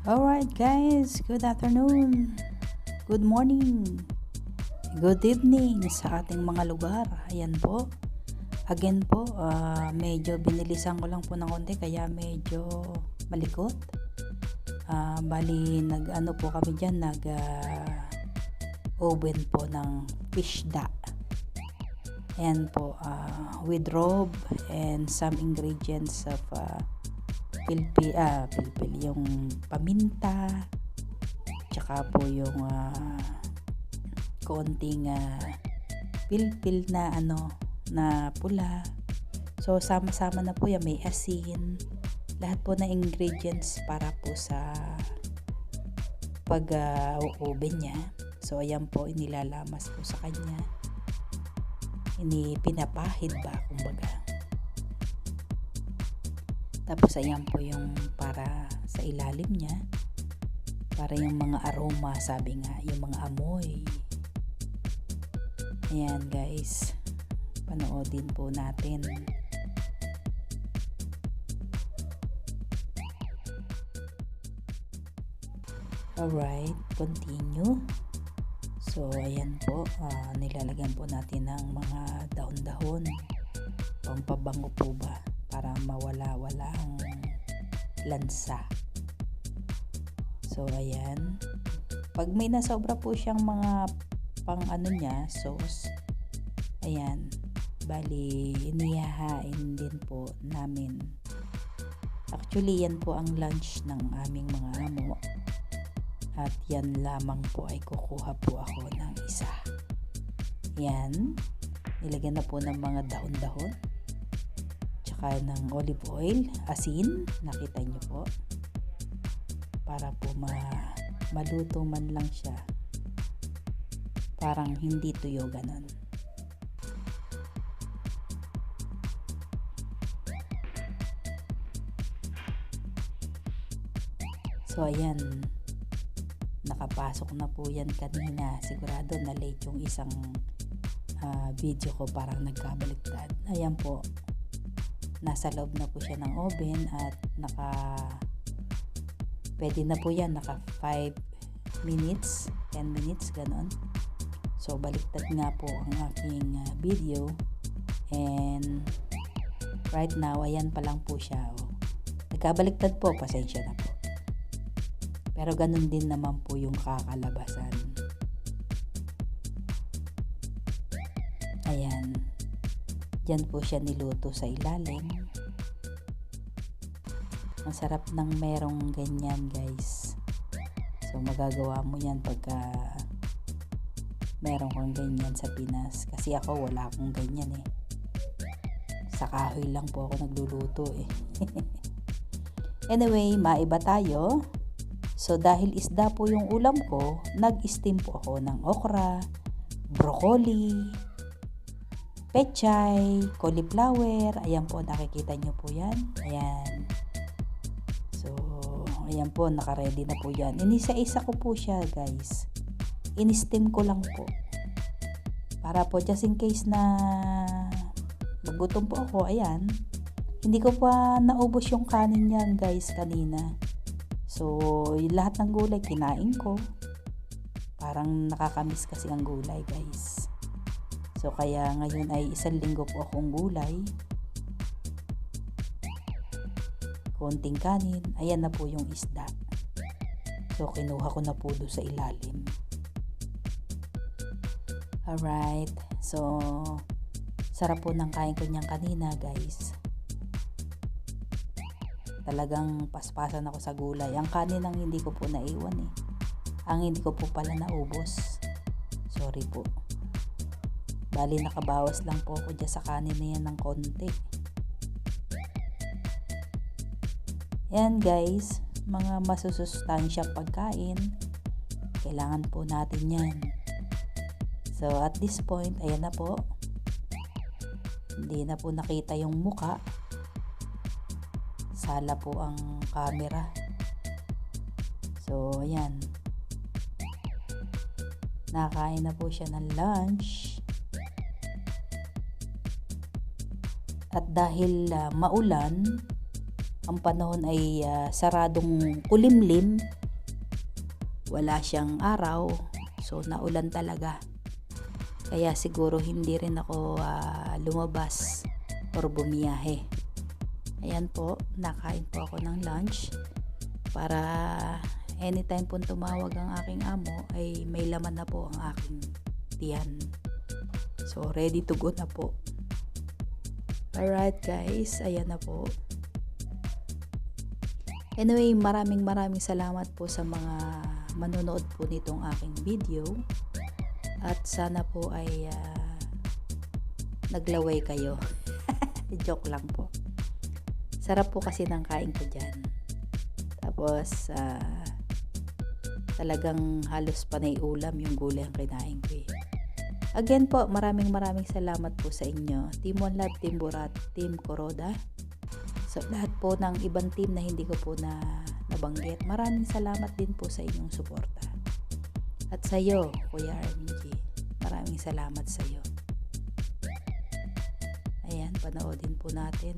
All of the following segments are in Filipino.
Alright guys, good afternoon, good morning, good evening sa ating mga lugar. Ayan po, again po, medyo binilisan ko lang po ng konti kaya medyo malikot. Bali nag-ano po kami dyan, oven po ng fish da. Ayan po, with rob and some ingredients of pilpil, yung paminta, tsaka po yung konting pilpil na na pula. So sama-sama na po yan, may asin, lahat po na ingredients para po sa pag oven niya. So ayan po, inilalamas po sa kanya, pinapahid ba kumbaga. Tapos ayan po yung para sa ilalim niya, para yung mga aroma, sabi nga, yung mga amoy. Ayan guys, panoodin po natin. Alright, continue. So ayan po, nilalagyan po natin ng mga dahon-dahon, pampabango po ba, para mawala-wala ang lansa. So ayan, pag may nasobra po siyang mga pang niya, sauce, ayan, bali inihahain din po namin. Actually yan po ang lunch ng aming mga amo, at yan lamang po ay kukuha po ako ng isa. Yan, nilagyan na po ng mga dahon-dahon, tsaka ng olive oil, asin, nakita nyo po, para po maluto man lang siya, parang hindi tuyo ganon. So ayan, nakapasok na po yan kanina. Sigurado na late yung isang video ko, parang nagkabaliktad. Ayan po, nasa loob na po siya ng oven at pwede na po yan, naka 5 minutes, 10 minutes ganon. So baliktad nga po ang aking video, and right now ayan pa lang po siya. Nagkabaliktad po, pasensya na po, pero ganun din naman po yung kakalabasan. Ayan, dyan po siya niluto sa ilalim. Ang sarap ng merong ganyan guys. So magagawa mo yan pagka meron kang ganyan sa Pinas, kasi ako wala akong ganyan sa kahoy lang po ako nagluluto Anyway, maiba tayo. So dahil isda po yung ulam ko, nag-steam po ako ng okra, broccoli, pechay, cauliflower. Ayan po, nakikita nyo po yan. Ayan. So ayan po, naka-ready na po yan. Inisa-isa ko po siya guys. In-steam ko lang po, para po just in case na magutom po ako. Ayan, hindi ko pa naubos yung kanin niyan guys kanina. So lahat ng gulay kinain ko, parang nakakamiss kasi ang gulay guys. So kaya ngayon ay 1 linggo po akong gulay, konting kanin. Ayan na po yung isda. So kinuha ko na po doon sa ilalim. Alright, so sarap po ng kain ko niyan kanina guys. Talagang paspasan ako sa gulay. Ang kanin ang hindi ko po naiwan ang hindi ko po pala naubos, sorry po. Bali nakabawas lang po ako dyan sa kanin na yan ng konti. Yan guys, mga masusustansyang pagkain, kailangan po natin yan. So at this point, ayan na po, hindi na po nakita yung muka, sala po ang camera. So ayan, nakain na po siya ng lunch. At dahil maulan, ang panahon ay saradong kulimlim, wala siyang araw, so naulan talaga. Kaya siguro hindi rin ako lumabas or bumiyahe. Ayan po, nakain po ako ng lunch para anytime po tumawag ang aking amo ay may laman na po ang aking tiyan. So ready to go na po. Alright guys, ayan na po. Anyway, maraming salamat po sa mga manonood po nitong aking video. At sana po ay naglaway kayo. Joke lang po. Sarap po kasi ng kain ko dyan. Tapos talagang halos panay ulam yung gulay ang kinain ko eh. Again po, maraming salamat po sa inyo. Team One Love, Team Burat, Team Kuroda. So lahat po ng ibang team na hindi ko po nabanggit. Maraming salamat din po sa inyong suporta. At sa iyo, Kuya Armin G, maraming salamat sa iyo. Ayan, panoodin po natin.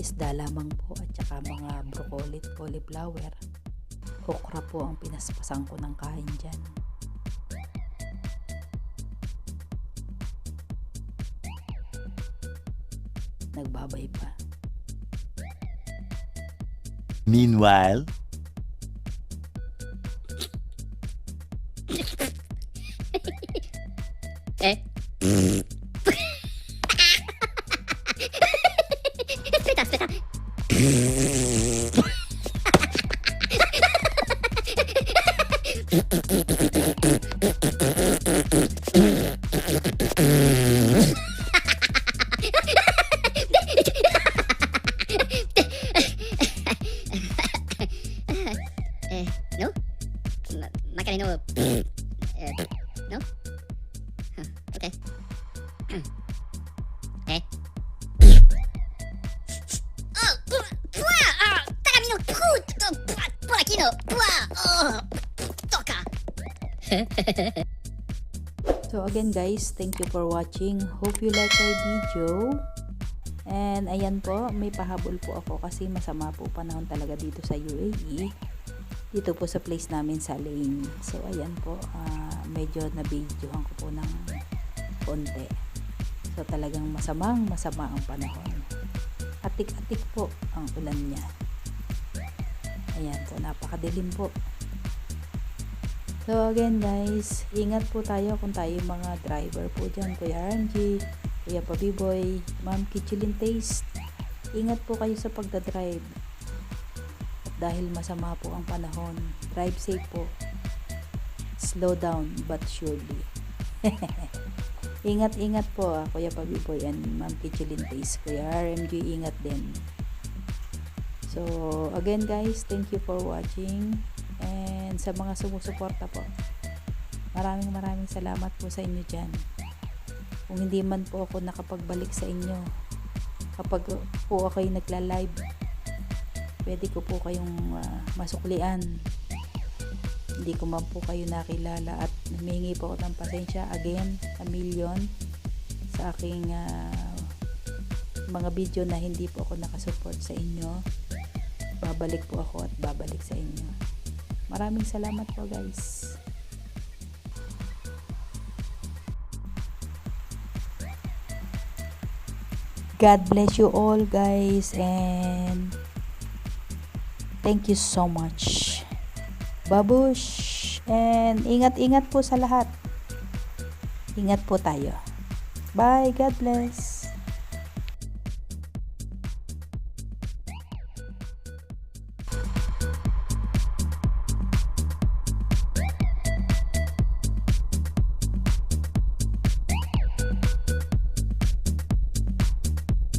Isda lamang po at saka mga broccoli, cauliflower, okra po ang pinaspasan ko ng kain dyan. Nagbabay pa. Meanwhile, Aspetta. No? Magari no. No? Okay. Tagamino puto! Por aqui no! Toca! So again guys, thank you for watching. Hope you like my video. And ayan po, may pahabol po ako kasi masama po panahon talaga dito sa UAE. Dito po sa place namin sa Lane. So ayan po, medyo na-videohan ko po ng konti. So talagang masama ang panahon. Atik-atik po ang ulan niya. Ayan po, napakadilim po. So again guys, ingat po tayo kung tayo mga driver po dyan. Kuya RMG, Kuya Pabiboy, Ma'am Kichilin Taste. Ingat po kayo sa pagdadrive. At dahil masama po ang panahon, drive safe po. Slow down but surely. Ingat po Kuya Pabiboy and Ma'am Kichilin Taste. Kuya RMG, ingat din. So again guys, thank you for watching. And sa mga sumusuporta po, maraming salamat po sa inyo dyan. Kung hindi man po ako nakapagbalik sa inyo, kapag po ako'y nagla-live, pwede ko po kayong masuklian. Hindi ko man po kayo nakilala at humingi po ako ng pasensya again a million sa aking mga video na hindi po ako nakasupport sa inyo. Babalik po ako at babalik sa inyo. Maraming salamat po guys. God bless you all guys and thank you so much. Babush and ingat po sa lahat. Ingat po tayo. Bye. God bless.